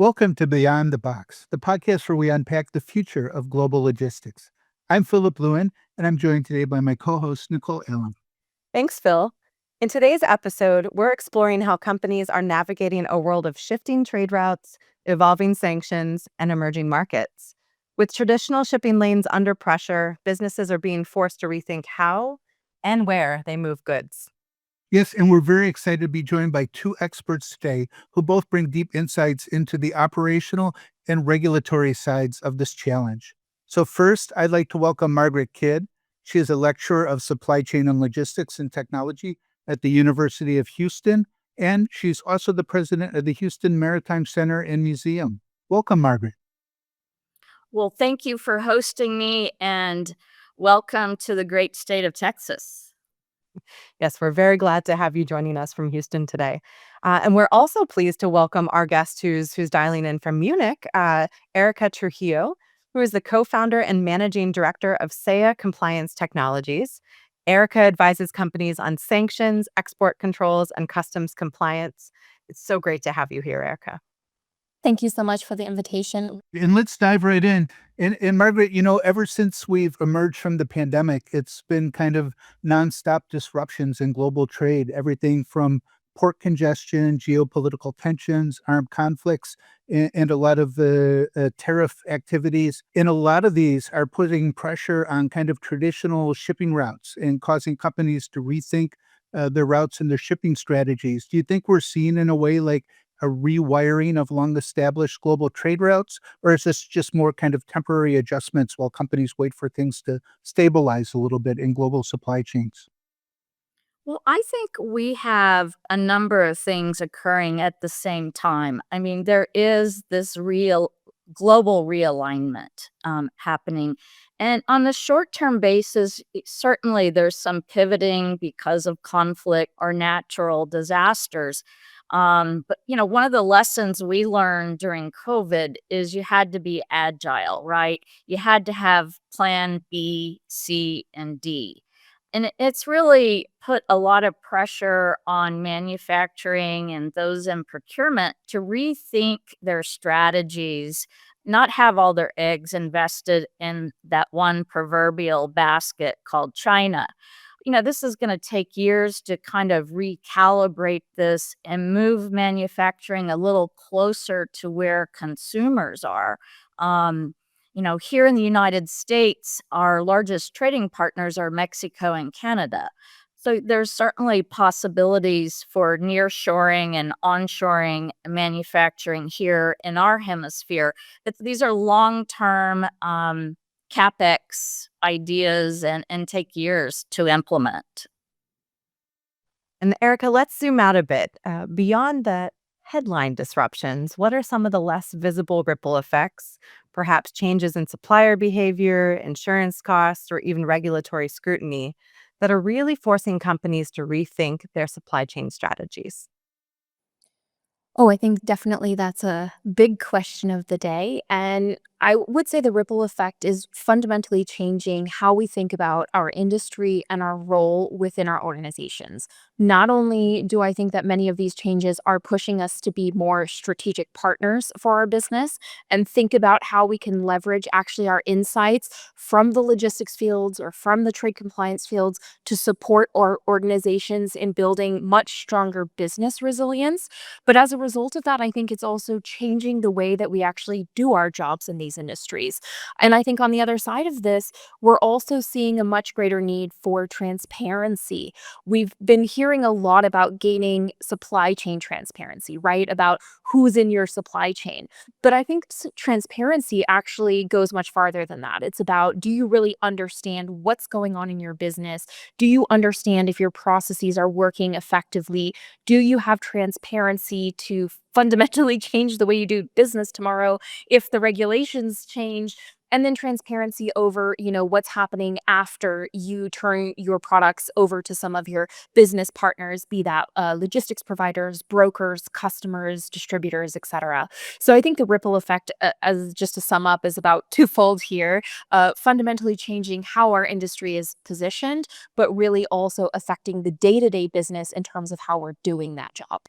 Welcome to Beyond the Box, the podcast where we unpack the future of global logistics. I'm Philip Lewin, and I'm joined today by my co host, Nicole Allen. Thanks, Phil. In today's episode, we're exploring how companies are navigating a world of shifting trade routes, evolving sanctions, and emerging markets. With traditional shipping lanes under pressure, businesses are being forced to rethink how and where they move goods. Yes, and we're very excited to be joined by two experts today who both bring deep insights into the operational and regulatory sides of this challenge. So, first, I'd like to welcome Margaret Kidd. She is a lecturer of supply chain and logistics and technology at the University of Houston, and she's also the president of the Houston Maritime Center and Museum. Welcome, Margaret. Well, thank you for hosting me and welcome to the great state of Texas. Yes, we're very glad to have you joining us from Houston today. And we're also pleased to welcome our guest who's dialing in from Munich, Erika Trujillo, who is the co-founder and managing director of SEIA Compliance Technologies. Erika advises companies on sanctions, export controls, and customs compliance. It's so great to have you here, Erika. Thank you so much for the invitation. And let's dive right in. And Margaret, ever since we've emerged from the pandemic, it's been kind of nonstop disruptions in global trade, everything from port congestion, geopolitical tensions, armed conflicts, and a lot of the tariff activities. And a lot of these are putting pressure on kind of traditional shipping routes and causing companies to rethink their routes and their shipping strategies. Do you think we're seeing in a way like a rewiring of long established global trade routes? Or is this just more kind of temporary adjustments while companies wait for things to stabilize a little bit in global supply chains? Well, I think we have a number of things occurring at the same time. I mean, there is this real global realignment happening. And on the short term basis, certainly there's some pivoting because of conflict or natural disasters. But one of the lessons we learned during COVID is you had to be agile, right? You had to have plan B, C, and D. And it's really put a lot of pressure on manufacturing and those in procurement to rethink their strategies, not have all their eggs invested in that one proverbial basket called China. This is going to take years to kind of recalibrate this and move manufacturing a little closer to where consumers are. Here in the United States, our largest trading partners are Mexico and Canada. So there's certainly possibilities for nearshoring and onshoring manufacturing here in our hemisphere. These are long-term CapEx ideas and take years to implement. And Erika, let's zoom out a bit. Beyond the headline disruptions, what are some of the less visible ripple effects, perhaps changes in supplier behavior, insurance costs, or even regulatory scrutiny that are really forcing companies to rethink their supply chain strategies? Oh, I think definitely that's a big question of the day. And I would say the ripple effect is fundamentally changing how we think about our industry and our role within our organizations. Not only do I think that many of these changes are pushing us to be more strategic partners for our business and think about how we can leverage actually our insights from the logistics fields or from the trade compliance fields to support our organizations in building much stronger business resilience. But as a result of that, I think it's also changing the way that we actually do our jobs in these industries. And I think on the other side of this, we're also seeing a much greater need for transparency. We've been hearing a lot about gaining supply chain transparency, right? About who's in your supply chain. But I think transparency actually goes much farther than that. It's about, do you really understand what's going on in your business? Do you understand if your processes are working effectively? Do you have transparency to fundamentally change the way you do business tomorrow if the regulations change? And then transparency over, what's happening after you turn your products over to some of your business partners, be that logistics providers, brokers, customers, distributors, etc. So I think the ripple effect, as just to sum up, is about twofold here: fundamentally changing how our industry is positioned, but really also affecting the day-to-day business in terms of how we're doing that job.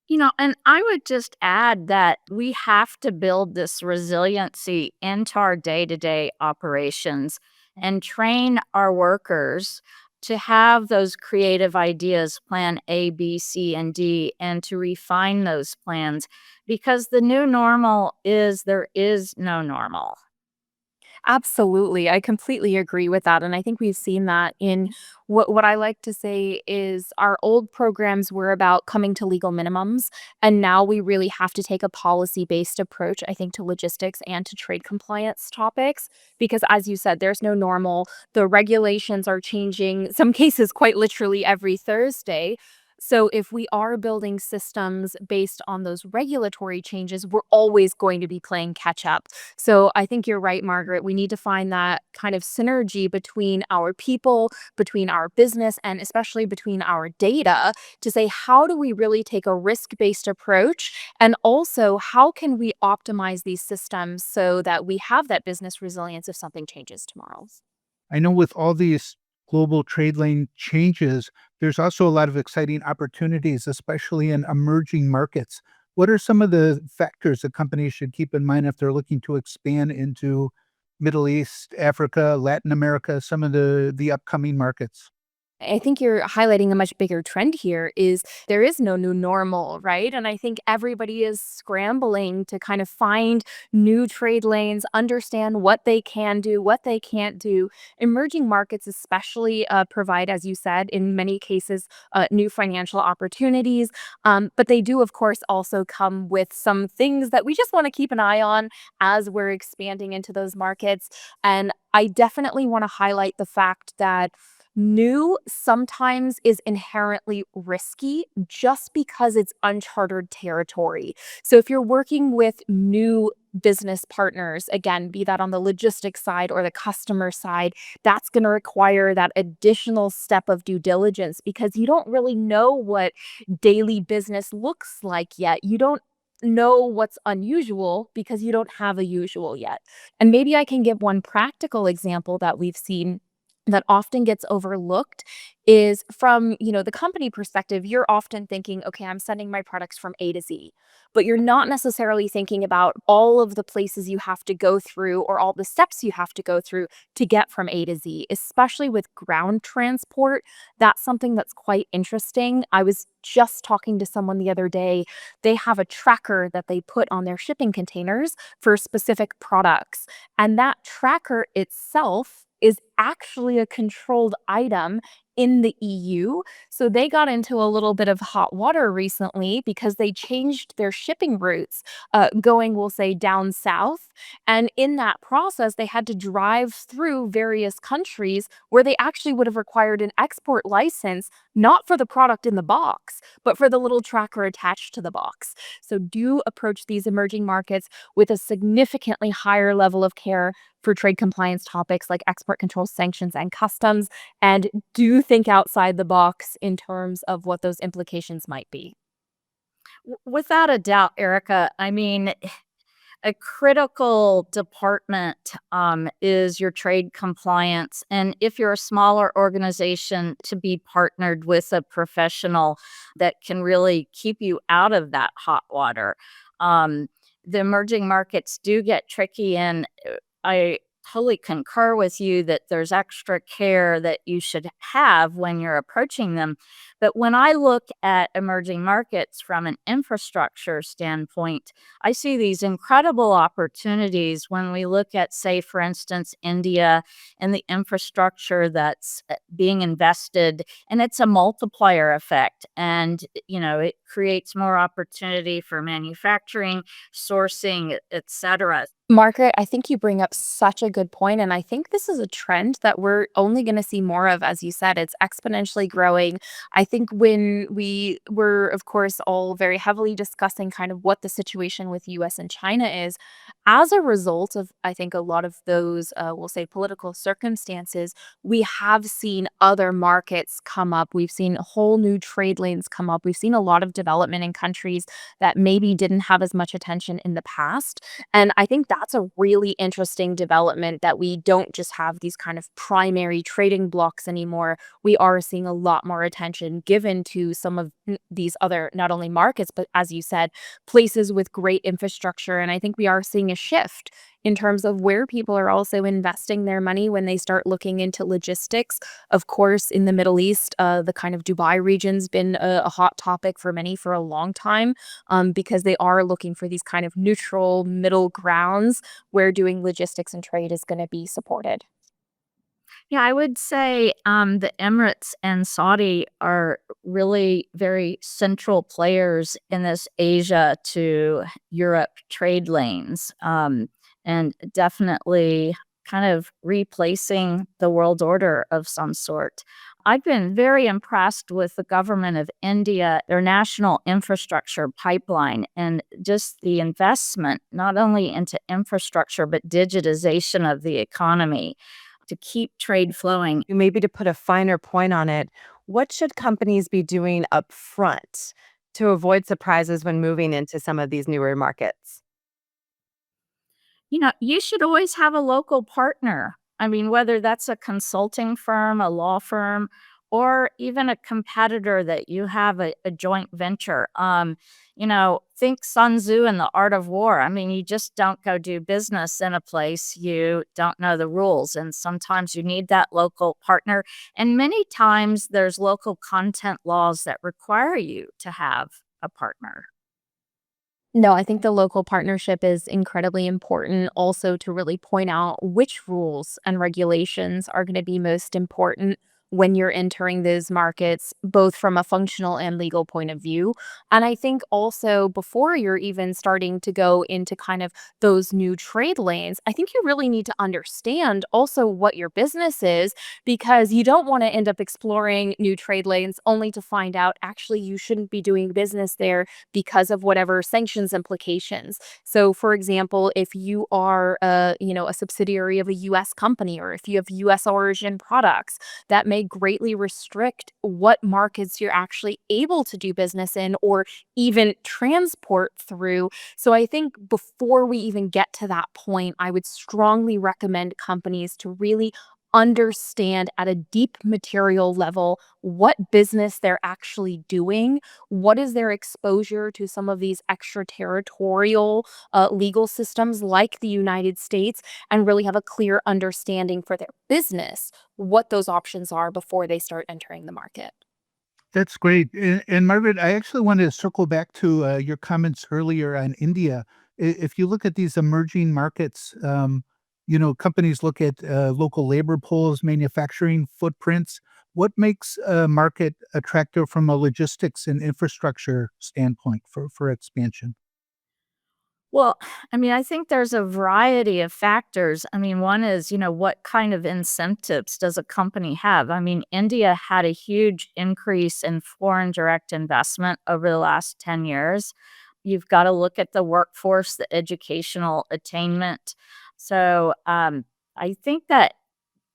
And I would just add that we have to build this resiliency into our day to day operations and train our workers to have those creative ideas, plan A, B, C, and D, and to refine those plans because the new normal is there is no normal. Absolutely. I completely agree with that. And I think we've seen that in what I like to say is our old programs were about coming to legal minimums. And now we really have to take a policy based approach, I think, to logistics and to trade compliance topics. Because as you said, there's no normal. The regulations are changing, some cases quite literally every Thursday. So, if we are building systems based on those regulatory changes, we're always going to be playing catch up. So I think you're right, Margaret. We need to find that kind of synergy between our people, between our business, and especially between our data to say, how do we really take a risk based approach? And also, how can we optimize these systems so that we have that business resilience if something changes tomorrow? I know with all these global trade lane changes, there's also a lot of exciting opportunities, especially in emerging markets. What are some of the factors that companies should keep in mind if they're looking to expand into Middle East, Africa, Latin America, some of the upcoming markets? I think you're highlighting a much bigger trend here is there is no new normal, right? And I think everybody is scrambling to kind of find new trade lanes, understand what they can do, what they can't do. Emerging markets, especially, provide, as you said, in many cases, new financial opportunities. But they do, of course, also come with some things that we just want to keep an eye on as we're expanding into those markets. And I definitely want to highlight the fact that new sometimes is inherently risky just because it's uncharted territory. So if you're working with new business partners, again, be that on the logistics side or the customer side, that's going to require that additional step of due diligence because you don't really know what daily business looks like yet. You don't know what's unusual because you don't have a usual yet. And maybe I can give one practical example that we've seen that often gets overlooked is from, the company perspective, you're often thinking, okay, I'm sending my products from A to Z, but you're not necessarily thinking about all of the places you have to go through or all the steps you have to go through to get from A to Z, especially with ground transport. That's something that's quite interesting. I was just talking to someone the other day. They have a tracker that they put on their shipping containers for specific products. And that tracker itself is actually a controlled item in the EU. So they got into a little bit of hot water recently because they changed their shipping routes, going, we'll say, down south. And in that process, they had to drive through various countries where they actually would have required an export license, not for the product in the box, but for the little tracker attached to the box. So do approach these emerging markets with a significantly higher level of care for trade compliance topics like export controls, sanctions, and customs, and do think outside the box in terms of what those implications might be. Without a doubt, Erica, I mean, a critical department is your trade compliance. And if you're a smaller organization, to be partnered with a professional that can really keep you out of that hot water. Um, the emerging markets do get tricky, and I totally concur with you that there's extra care that you should have when you're approaching them. But when I look at emerging markets from an infrastructure standpoint, I see these incredible opportunities when we look at, say, for instance, India and the infrastructure that's being invested, and it's a multiplier effect. And, it creates more opportunity for manufacturing, sourcing, et cetera. Margaret, I think you bring up such a good point, and I think this is a trend that we're only going to see more of. As you said, it's exponentially growing. I think when we were, of course, all very heavily discussing kind of what the situation with US and China is, as a result of, I think, a lot of those, we'll say, political circumstances, we have seen other markets come up. We've seen whole new trade lanes come up. We've seen a lot of development in countries that maybe didn't have as much attention in the past. And I think that's a really interesting development that we don't just have these kind of primary trading blocks anymore. We are seeing a lot more attention given to some of these other, not only markets, but as you said, places with great infrastructure. And I think we are seeing a shift in terms of where people are also investing their money when they start looking into logistics. Of course, in the Middle East, the kind of Dubai region's been a hot topic for many for a long time, because they are looking for these kind of neutral middle grounds where doing logistics and trade is going to be supported. Yeah, I would say the Emirates and Saudi are really very central players in this Asia to Europe trade lanes, and definitely kind of replacing the world order of some sort. I've been very impressed with the government of India, their national infrastructure pipeline, and just the investment not only into infrastructure, but digitization of the economy to keep trade flowing. Maybe to put a finer point on it, what should companies be doing up front to avoid surprises when moving into some of these newer markets? You should always have a local partner. I mean, whether that's a consulting firm, a law firm, or even a competitor that you have a joint venture. Think Sun Tzu and the Art of War. I mean, you just don't go do business in a place you don't know the rules. And sometimes you need that local partner. And many times there's local content laws that require you to have a partner. No, I think the local partnership is incredibly important also to really point out which rules and regulations are going to be most important when you're entering those markets, both from a functional and legal point of view. And I think also before you're even starting to go into kind of those new trade lanes, I think you really need to understand also what your business is, because you don't want to end up exploring new trade lanes only to find out actually you shouldn't be doing business there because of whatever sanctions implications. So, for example, if you are a subsidiary of a US company, or if you have US origin products, that may greatly restrict what markets you're actually able to do business in or even transport through. So I think before we even get to that point, I would strongly recommend companies to really understand at a deep material level what business they're actually doing, what is their exposure to some of these extraterritorial legal systems like the United States, and really have a clear understanding for their business what those options are before they start entering the market. That's great. And Margaret, I actually wanted to circle back to your comments earlier on India. If you look at these emerging markets, companies look at local labor pools, manufacturing footprints. What makes a market attractive from a logistics and infrastructure standpoint for expansion? Well, I mean, I think there's a variety of factors. I mean, one is, what kind of incentives does a company have? I mean, India had a huge increase in foreign direct investment over the last 10 years. You've got to look at the workforce, the educational attainment. So I think that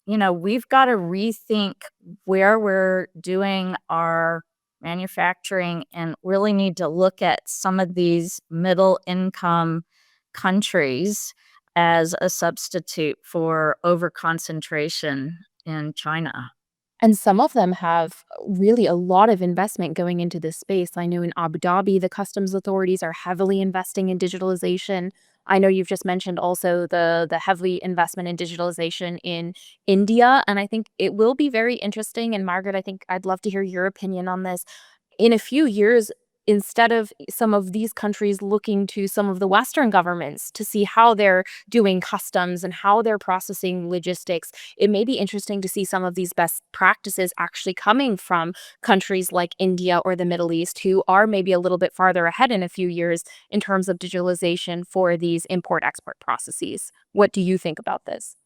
we've got to rethink where we're doing our manufacturing and really need to look at some of these middle income countries as a substitute for over concentration in China. And some of them have really a lot of investment going into this space. I know in Abu Dhabi, the customs authorities are heavily investing in digitalization. I know you've just mentioned also the heavy investment in digitalization in India. And I think it will be very interesting. And Margaret, I think I'd love to hear your opinion on this. In a few years, instead of some of these countries looking to some of the Western governments to see how they're doing customs and how they're processing logistics, it may be interesting to see some of these best practices actually coming from countries like India or the Middle East, who are maybe a little bit farther ahead in a few years in terms of digitalization for these import export processes. What do you think about this?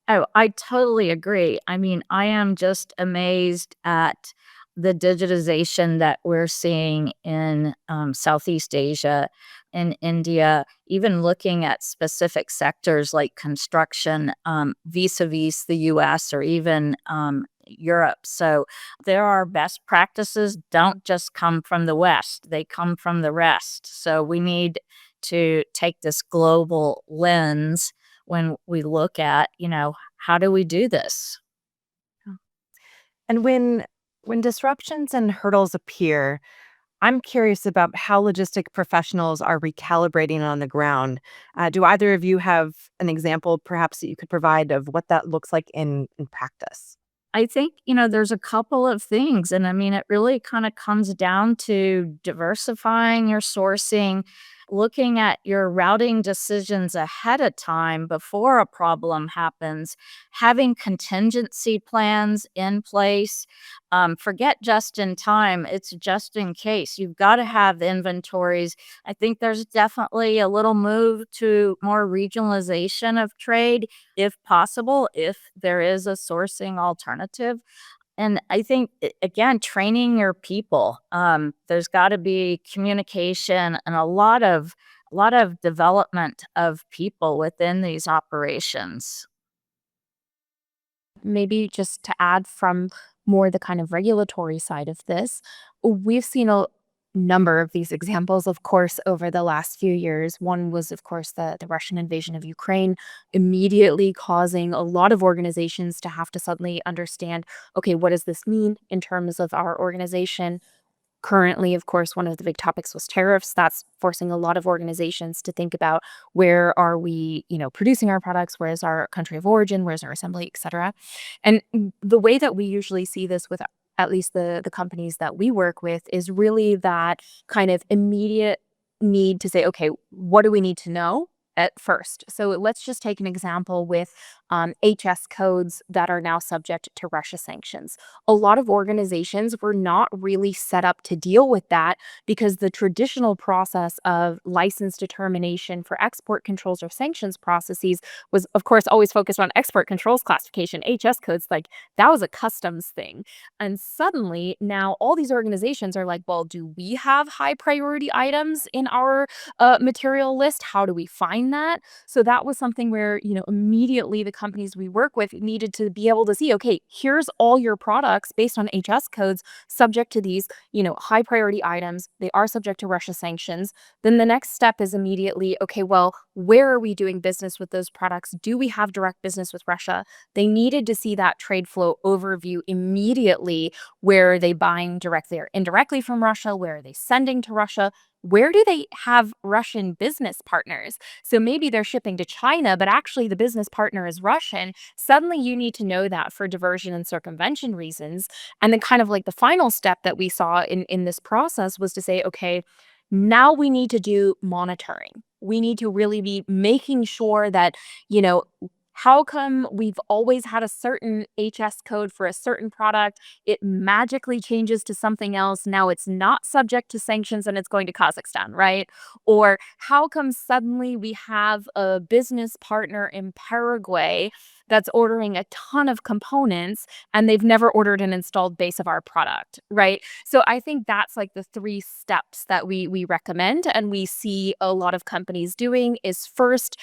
Oh, I totally agree. I mean, I am just amazed at the digitization that we're seeing in Southeast Asia, in India, even looking at specific sectors like construction, vis-a-vis the US or even Europe. So there are best practices don't just come from the West, they come from the rest. So we need to take this global lens when we look at, how do we do this? And when When disruptions and hurdles appear, I'm curious about how logistic professionals are recalibrating on the ground. Do either of you have an example, perhaps, that you could provide of what that looks like in practice? I think, there's a couple of things. And I mean, it really kind of comes down to diversifying your sourcing, looking at your routing decisions ahead of time before a problem happens, having contingency plans in place. Forget just in time, it's just in case. You've got to have inventories. I think there's definitely a little move to more regionalization of trade if possible, if there is a sourcing alternative. And I think, again, training your people. There's got to be communication and a lot of development of people within these operations. Maybe just to add from more the kind of regulatory side of this, we've seen a number of these examples, of course, over the last few years. One was, of course, the Russian invasion of Ukraine, immediately causing a lot of organizations to have to suddenly understand, okay, what does this mean in terms of our organization? Currently, of course, one of the big topics was tariffs. That's forcing a lot of organizations to think about where are we, producing our products, where is our country of origin, where's our assembly, et cetera. And the way that we usually see this with at least the companies that we work with is really that kind of immediate need to say, okay, what do we need to know at first? So let's just take an example with HS codes that are now subject to Russia sanctions. A lot of organizations were not really set up to deal with that because the traditional process of license determination for export controls or sanctions processes was, of course, always focused on export controls classification. HS codes, like that was a customs thing. And suddenly now all these organizations are like, well, do we have high priority items in our material list? How do we find that? So that was something where, immediately the companies we work with needed to be able to see, okay, here's all your products based on HS codes subject to these, high priority items. They are subject to Russia sanctions. Then the next step is immediately, okay, well, where are we doing business with those products? Do we have direct business with Russia? They needed to see that trade flow overview immediately. Where are they buying directly or indirectly from Russia? Where are they sending to Russia? Where do they have Russian business partners? So maybe they're shipping to China, but actually the business partner is Russian. Suddenly you need to know that for diversion and circumvention reasons. And then kind of like the final step that we saw in this process was to say, okay, now we need to do monitoring. We need to really be making sure that, you know, how come we've always had a certain HS code for a certain product? It magically changes to something else. Now it's not subject to sanctions and it's going to Kazakhstan, right? Or how come suddenly we have a business partner in Paraguay that's ordering a ton of components and they've never ordered an installed base of our product, right? So I think that's like the three steps that we recommend and we see a lot of companies doing is first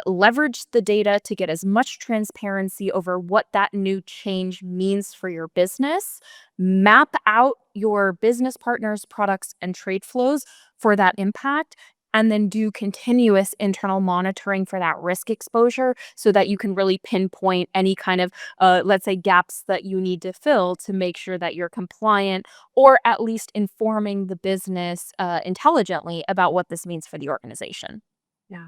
leverage the data to get as much transparency over what that new change means for your business. Map out your business partners, products, and trade flows for that impact. And then do continuous internal monitoring for that risk exposure so that you can really pinpoint any kind of, let's say, gaps that you need to fill to make sure that you're compliant or at least informing the business intelligently about what this means for the organization. Yeah.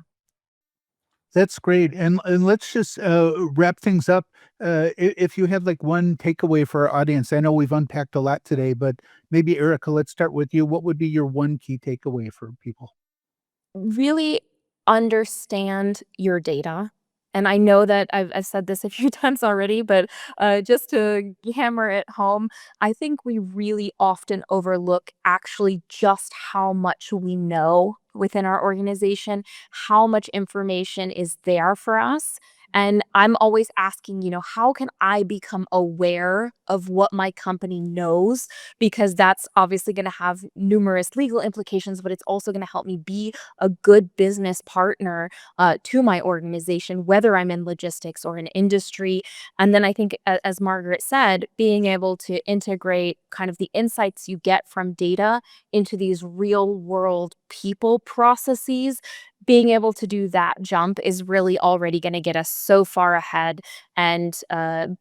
That's great. And let's just wrap things up. If you have like one takeaway for our audience, I know we've unpacked a lot today, but maybe Erica, let's start with you. What would be your one key takeaway for people? Really understand your data. And I know that I've said this a few times already, but just to hammer it home, I think we really often overlook actually just how much we know within our organization, how much information is there for us. And I'm always asking, how can I become aware of what my company knows? Because that's obviously going to have numerous legal implications, but it's also going to help me be a good business partner to my organization, whether I'm in logistics or in industry. And then I think, as Margaret said, being able to integrate kind of the insights you get from data into these real world people processes, being able to do that jump is really already going to get us so far ahead and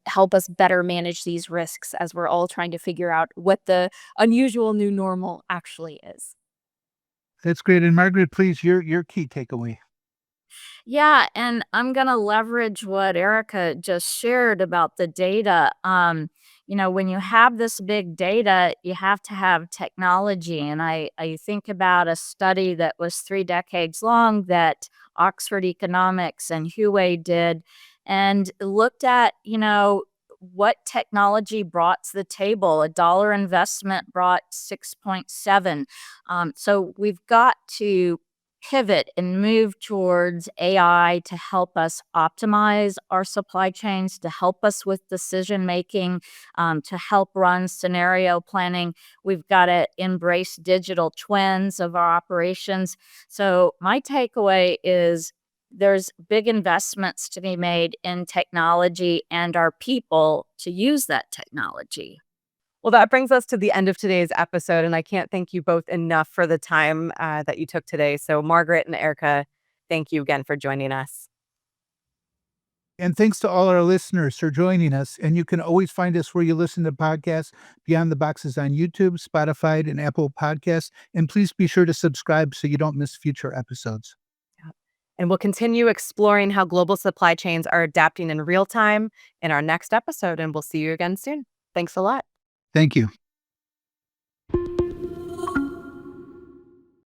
help us better manage these risks as we're all trying to figure out what the unusual new normal actually is. That's great. And Margaret, please, your key takeaway. Yeah, and I'm going to leverage what Erica just shared about the data. When you have this big data, you have to have technology. And I think about a study that was 3 decades long that Oxford Economics and Huawei did and looked at, what technology brought to the table. $1 investment brought 6.7. So we've got to pivot and move towards AI to help us optimize our supply chains, to help us with decision making, to help run scenario planning. We've got to embrace digital twins of our operations. So, my takeaway is there's big investments to be made in technology and our people to use that technology. Well, that brings us to the end of today's episode, and I can't thank you both enough for the time that you took today. So, Margaret and Erica, thank you again for joining us. And thanks to all our listeners for joining us. And you can always find us where you listen to podcasts. Beyond the Box is on YouTube, Spotify, and Apple Podcasts. And please be sure to subscribe so you don't miss future episodes. And we'll continue exploring how global supply chains are adapting in real time in our next episode. And we'll see you again soon. Thanks a lot. Thank you.